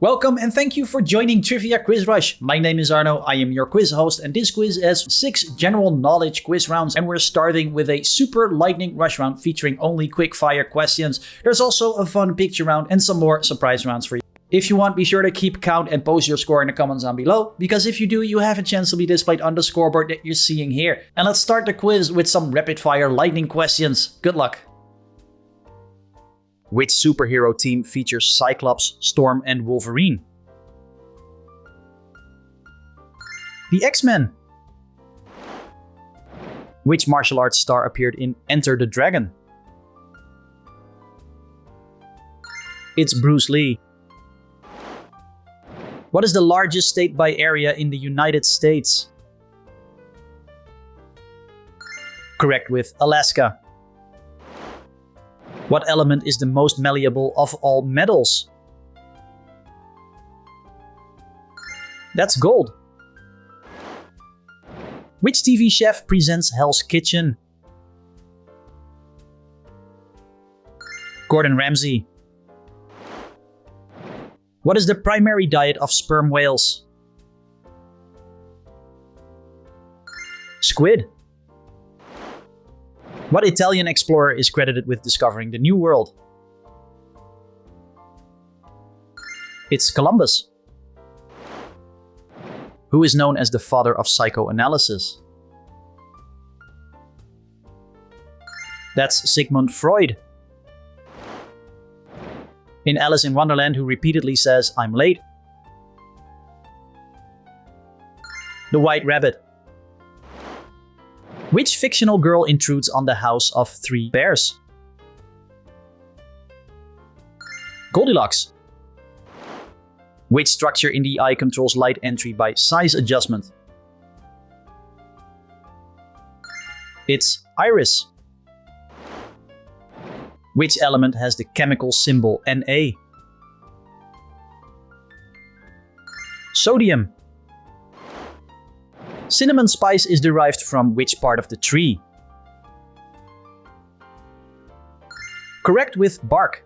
Welcome and thank you for joining Trivia Quiz Rush. My name is Arno, I am your quiz host, and this quiz has 6 general knowledge quiz rounds, and we're starting with a super lightning rush round featuring only quick fire questions. There's also a fun picture round and some more surprise rounds for you. If you want, be sure to keep count and post your score in the comments down below, because if you do, you have a chance to be displayed on the scoreboard that you're seeing here. And let's start the quiz with some rapid fire lightning questions. Good luck! Which superhero team features Cyclops, Storm, and Wolverine? The X-Men. Which martial arts star appeared in Enter the Dragon? It's Bruce Lee. What is the largest state by area in the United States? Correct, with Alaska. What element is the most malleable of all metals? That's gold. Which TV chef presents Hell's Kitchen? Gordon Ramsay. What is the primary diet of sperm whales? Squid. What Italian explorer is credited with discovering the New World? It's Columbus. Who is known as the father of psychoanalysis? That's Sigmund Freud. In Alice in Wonderland, who repeatedly says, "I'm late"? The White Rabbit. Which fictional girl intrudes on the house of 3 bears? Goldilocks. Which structure in the eye controls light entry by size adjustment? It's iris. Which element has the chemical symbol Na? Sodium. Cinnamon spice is derived from which part of the tree? Correct, with bark.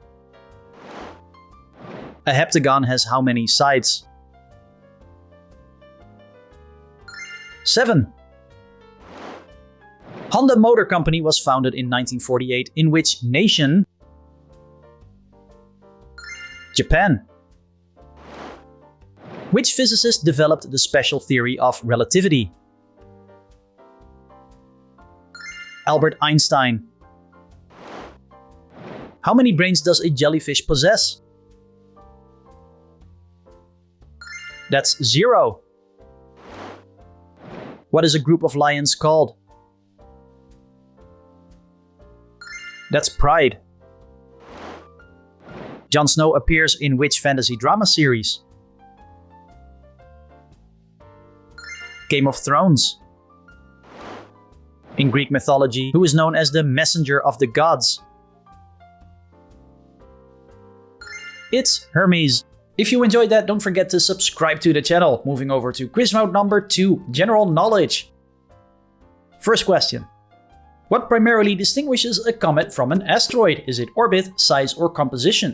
A heptagon has how many sides? 7. Honda Motor Company was founded in 1948 in which nation? Japan. Which physicist developed the special theory of relativity? Albert Einstein. How many brains does a jellyfish possess? That's 0. What is a group of lions called? That's pride. Jon Snow appears in which fantasy drama series? Game of Thrones. In Greek mythology, who is known as the messenger of the gods? It's Hermes. If you enjoyed that, don't forget to subscribe to the channel. Moving over to quiz round number 2, general knowledge. First question. What primarily distinguishes a comet from an asteroid? Is it orbit, size, or composition?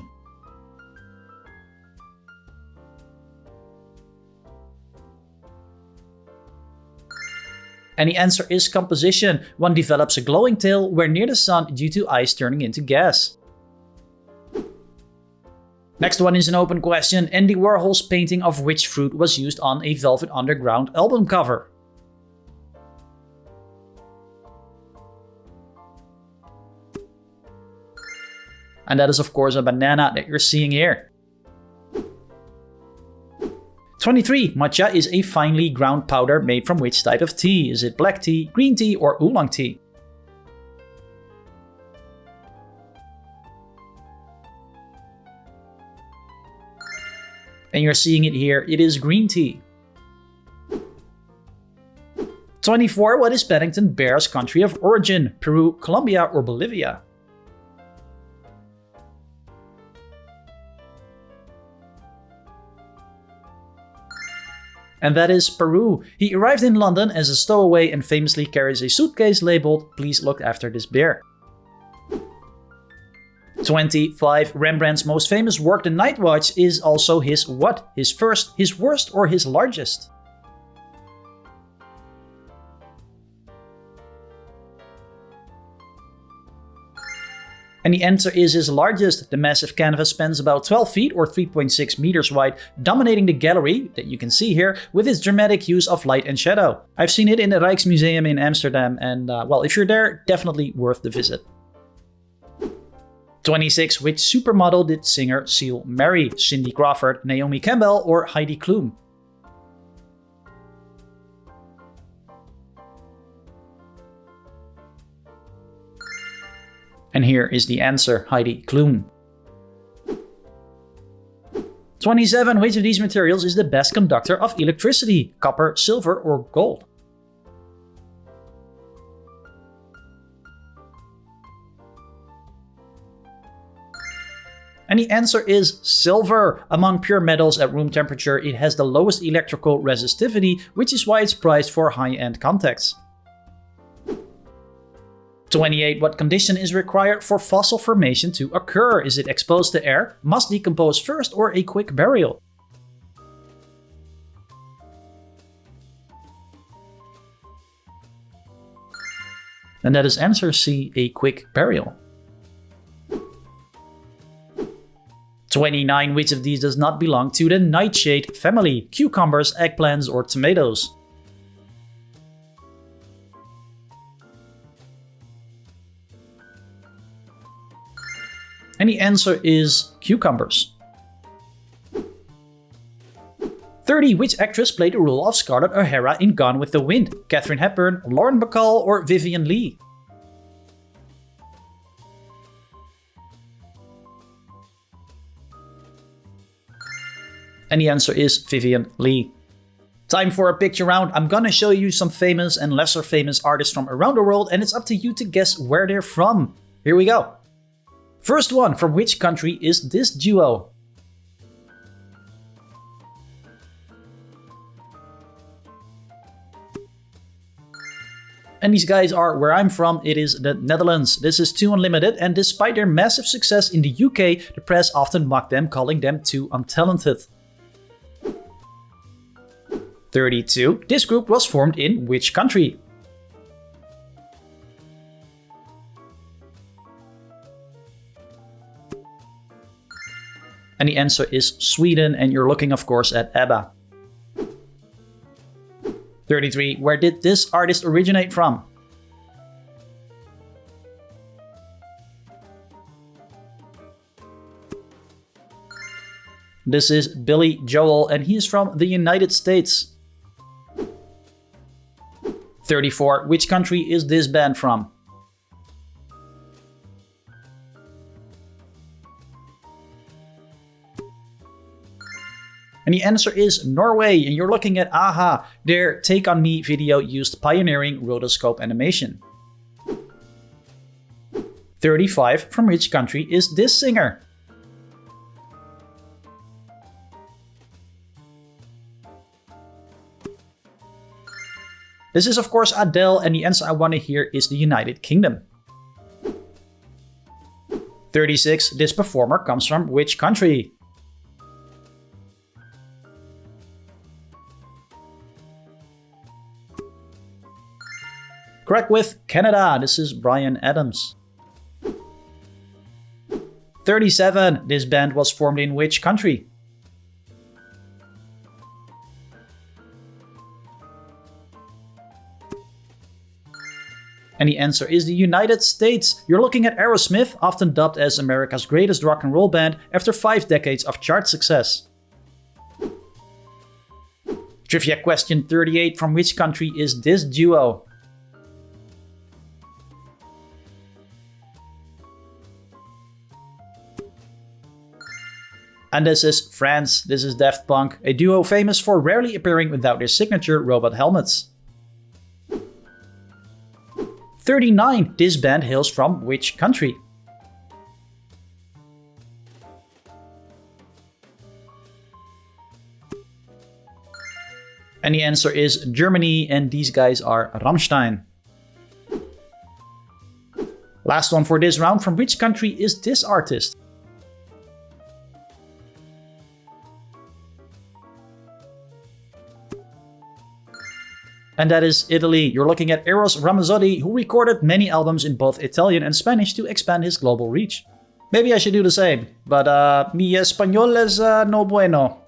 And the answer is composition. One develops a glowing tail where near the sun due to ice turning into gas. Next one is an open question. Andy Warhol's painting of which fruit was used on a Velvet Underground album cover? And that is of course a banana that you're seeing here. 23. Matcha is a finely ground powder made from which type of tea? Is it black tea, green tea, or oolong tea? And you're seeing it here, it is green tea. 24. What is Paddington Bear's country of origin? Peru, Colombia, or Bolivia? And that is Peru. He arrived in London as a stowaway and famously carries a suitcase labeled, "Please look after this bear." 25. Rembrandt's most famous work, The Night Watch, is also his what? His first, his worst, or his largest? And the answer is his largest. The massive canvas spans about 12 feet or 3.6 meters wide, dominating the gallery that you can see here with its dramatic use of light and shadow. I've seen it in the Rijksmuseum in Amsterdam, and well, if you're there, definitely worth the visit. 26. Which supermodel did singer Seal marry? Cindy Crawford, Naomi Campbell, or Heidi Klum? And here is the answer, Heidi Klum. 27. Which of these materials is the best conductor of electricity? Copper, silver, or gold? And the answer is silver. Among pure metals at room temperature, it has the lowest electrical resistivity, which is why it's prized for high-end contacts. 28. What condition is required for fossil formation to occur? Is it exposed to air, must decompose first, or a quick burial? And that is answer C, a quick burial. 29. Which of these does not belong to the nightshade family? Cucumbers, eggplants, or tomatoes? And the answer is cucumbers. 30. Which actress played the role of Scarlett O'Hara in Gone with the Wind? Katharine Hepburn, Lauren Bacall, or Vivien Leigh? And the answer is Vivien Leigh. Time for a picture round. I'm gonna show you some famous and lesser famous artists from around the world, and it's up to you to guess where they're from. Here we go. First one, from which country is this duo? And these guys are where I'm from, it is the Netherlands. This is Too Unlimited, and despite their massive success in the UK, the press often mocked them, calling them too untalented. 32. This group was formed in which country? And the answer is Sweden, and you're looking of course at ABBA. 33. Where did this artist originate from? This is Billy Joel, and he is from the United States. 34. Which country is this band from? And the answer is Norway, and you're looking at AHA. Their Take On Me video used pioneering rotoscope animation. 35. From which country is this singer? This is of course Adele, and the answer I want to hear is the United Kingdom. 36. This performer comes from which country? Correct, with Canada. This is Bryan Adams. 37. This band was formed in which country? And the answer is the United States. You're looking at Aerosmith, often dubbed as America's greatest rock and roll band after 5 decades of chart success. Trivia question 38. From which country is this duo? And this is France. This is Daft Punk, a duo famous for rarely appearing without their signature robot helmets. 39. This band hails from which country? And the answer is Germany, and these guys are Rammstein. Last one for this round, from which country is this artist? And that is Italy. You're looking at Eros Ramazzotti, who recorded many albums in both Italian and Spanish to expand his global reach. Maybe I should do the same, but mi español es no bueno.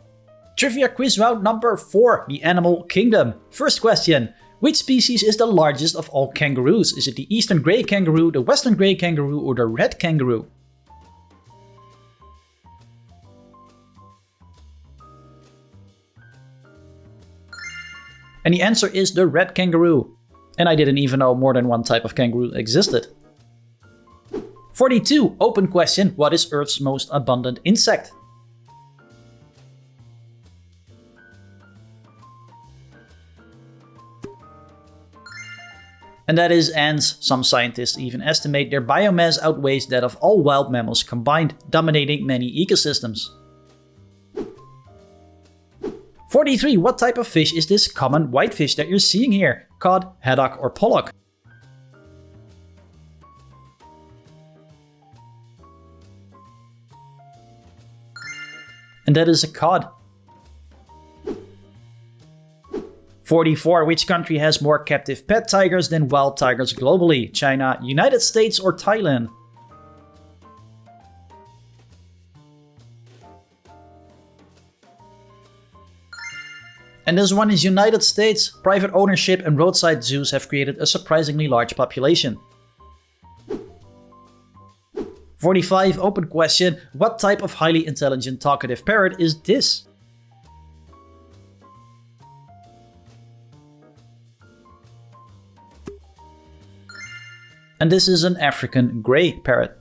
Trivia quiz round number 4, the animal kingdom. First question, which species is the largest of all kangaroos? Is it the eastern grey kangaroo, the western grey kangaroo, or the red kangaroo? And the answer is the red kangaroo. And I didn't even know more than one type of kangaroo existed. 42, open question, what is Earth's most abundant insect? And that is ants. Some scientists even estimate their biomass outweighs that of all wild mammals combined, dominating many ecosystems. 43. What type of fish is this common whitefish that you're seeing here? Cod, haddock, or pollock? And that is a cod. 44. Which country has more captive pet tigers than wild tigers globally? China, United States, or Thailand? And this one is United States. Private ownership and roadside zoos have created a surprisingly large population. 45, open question. What type of highly intelligent talkative parrot is this? And this is an African grey parrot.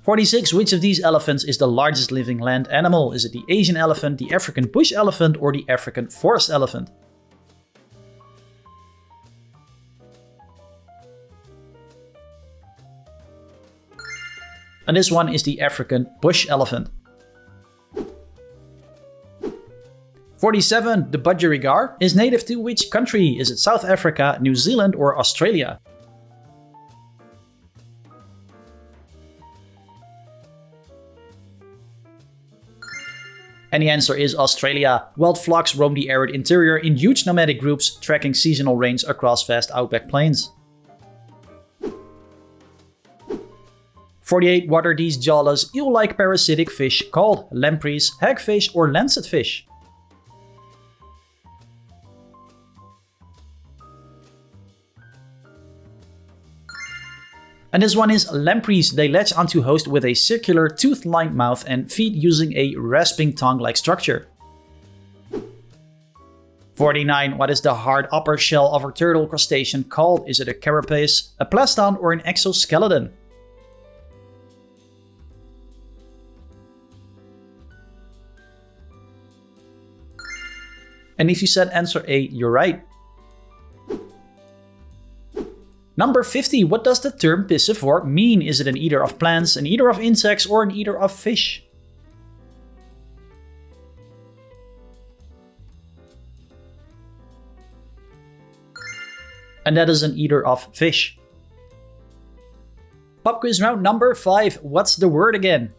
46. Which of these elephants is the largest living land animal? Is it the Asian elephant, the African bush elephant, or the African forest elephant? And this one is the African bush elephant. 47. The budgerigar is native to which country? Is it South Africa, New Zealand, or Australia? And the answer is Australia. Wild flocks roam the arid interior in huge nomadic groups, tracking seasonal rains across vast outback plains. 48. What are these jawless, eel-like parasitic fish called? Lampreys, hagfish, or lancetfish? And this one is lampreys. They latch onto host with a circular tooth-lined mouth and feed using a rasping tongue-like structure. 49. What is the hard upper shell of a turtle crustacean called? Is it a carapace, a plaston, or an exoskeleton? And if you said answer A, you're right. Number 50. What does the term piscivore mean? Is it an eater of plants, an eater of insects, or an eater of fish? And that is an eater of fish. Pop quiz round number 5. What's the word again?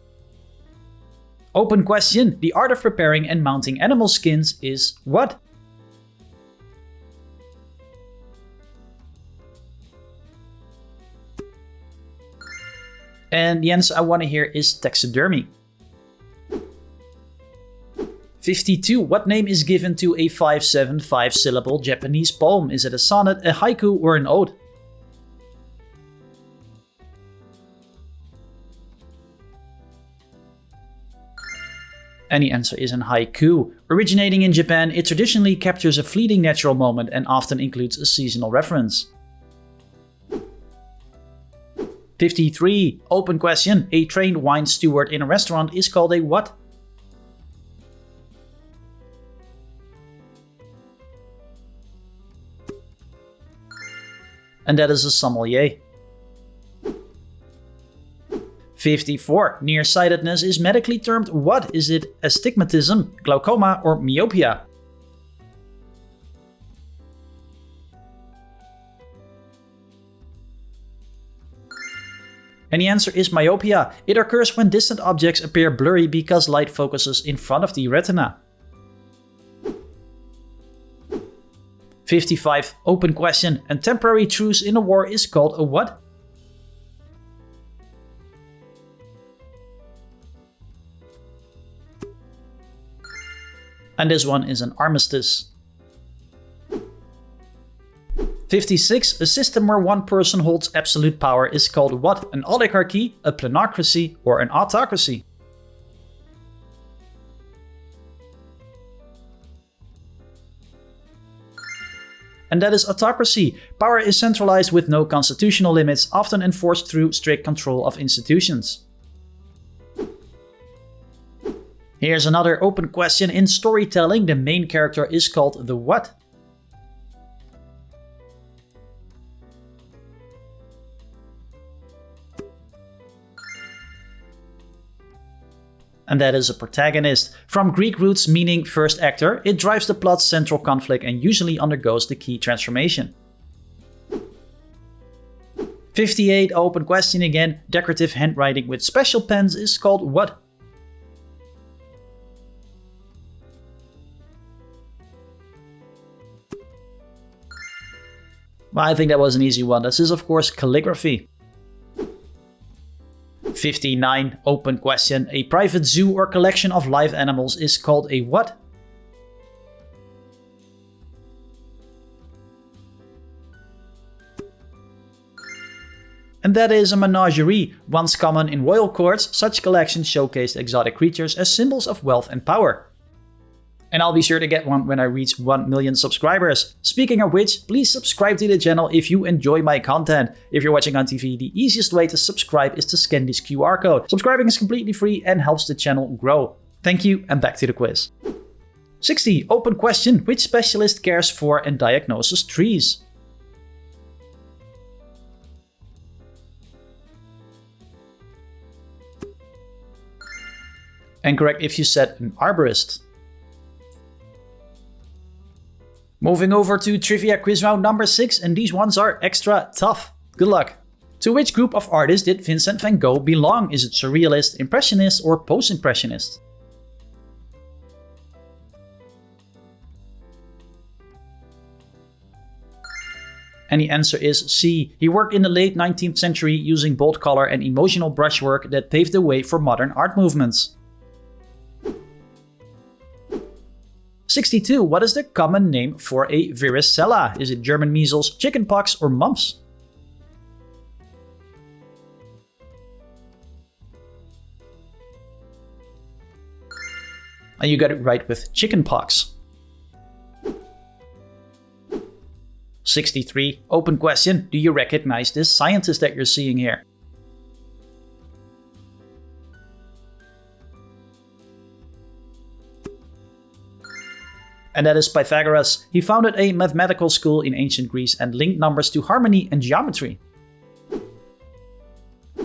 Open question. The art of preparing and mounting animal skins is what? And the answer I want to hear is taxidermy. 52. What name is given to a 5-7-5 syllable Japanese poem? Is it a sonnet, a haiku, or an ode? And the answer is an haiku. Originating in Japan, it traditionally captures a fleeting natural moment and often includes a seasonal reference. 53. Open question. A trained wine steward in a restaurant is called a what? And that is a sommelier. 54. Nearsightedness is medically termed what? Is it astigmatism, glaucoma, or myopia? And the answer is myopia. It occurs when distant objects appear blurry because light focuses in front of the retina. 55. Open question. A temporary truce in a war is called a what? And this one is an armistice. 56. A system where one person holds absolute power is called what? An oligarchy, a plenocracy, or an autocracy? And that is autocracy. Power is centralized with no constitutional limits, often enforced through strict control of institutions. Here's another open question. In storytelling, the main character is called the what? And that is a protagonist. From Greek roots meaning first actor, it drives the plot's central conflict and usually undergoes the key transformation. 58. Open question again. Decorative handwriting with special pens is called what? Well, I think that was an easy one. This is of course calligraphy. 59. Open question. A private zoo or collection of live animals is called a what? And that is a menagerie. Once common in royal courts, such collections showcased exotic creatures as symbols of wealth and power. And I'll be sure to get one when I reach 1 million subscribers. Speaking of which, please subscribe to the channel if you enjoy my content. If you're watching on TV, the easiest way to subscribe is to scan this QR code. Subscribing is completely free and helps the channel grow. Thank you, and back to the quiz. 60. Open question. Which specialist cares for and diagnoses trees? And correct if you said an arborist. Moving over to trivia quiz round number 6, and these ones are extra tough. Good luck. To which group of artists did Vincent van Gogh belong? Is it Surrealist, Impressionist, or Post-Impressionist? And the answer is C. He worked in the late 19th century using bold color and emotional brushwork that paved the way for modern art movements. 62. What is the common name for a varicella? Is it German measles, chickenpox, or mumps? And you got it right with chickenpox. 63. Open question. Do you recognize this scientist that you're seeing here? And that is Pythagoras. He founded a mathematical school in ancient Greece and linked numbers to harmony and geometry.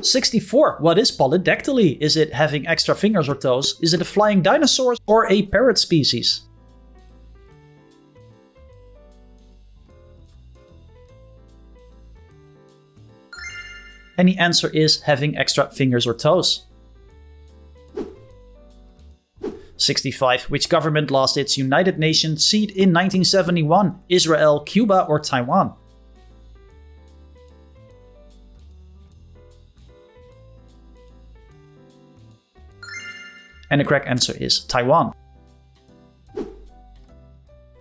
64. What is polydactyly? Is it having extra fingers or toes? Is it a flying dinosaur or a parrot species? And the answer is having extra fingers or toes. 65. Which government lost its United Nations seat in 1971? Israel, Cuba, or Taiwan? And the correct answer is Taiwan.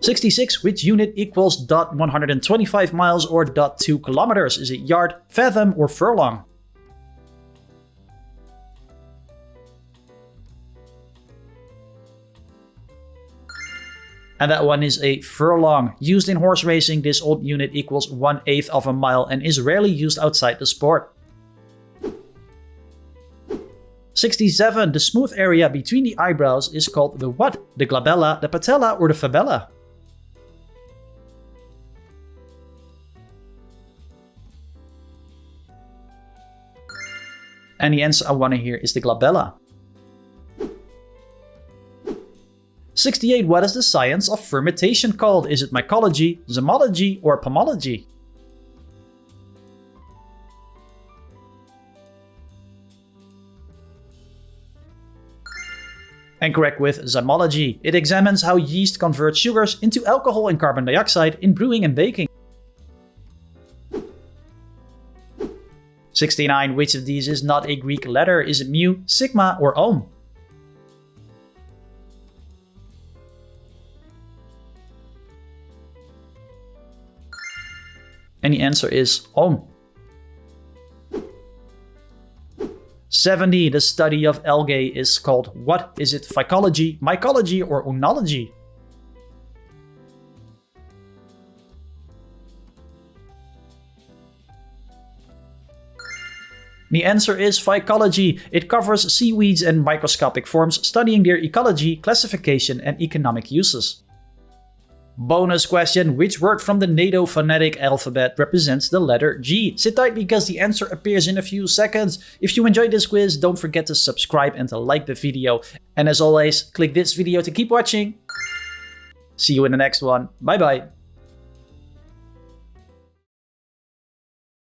66. Which unit equals .125 miles or .2 kilometers? Is it yard, fathom, or furlong? And that one is a furlong. Used in horse racing, this old unit equals 1/8 of a mile and is rarely used outside the sport. 67. The smooth area between the eyebrows is called the what? The glabella, the patella, or the fabella? And the answer I want to hear is the glabella. 68. What is the science of fermentation called? Is it mycology, zymology, or pomology? And correct with zymology. It examines how yeast converts sugars into alcohol and carbon dioxide in brewing and baking. 69. Which of these is not a Greek letter? Is it mu, sigma, or ohm? And the answer is ohm. 70. The study of algae is called what? Is it phycology, mycology, or oenology? The answer is phycology. It covers seaweeds and microscopic forms, studying their ecology, classification, and economic uses. Bonus question, which word from the NATO phonetic alphabet represents the letter G? Sit tight because the answer appears in a few seconds. If you enjoyed this quiz, don't forget to subscribe and to like the video. And as always, click this video to keep watching. See you in the next one. Bye bye.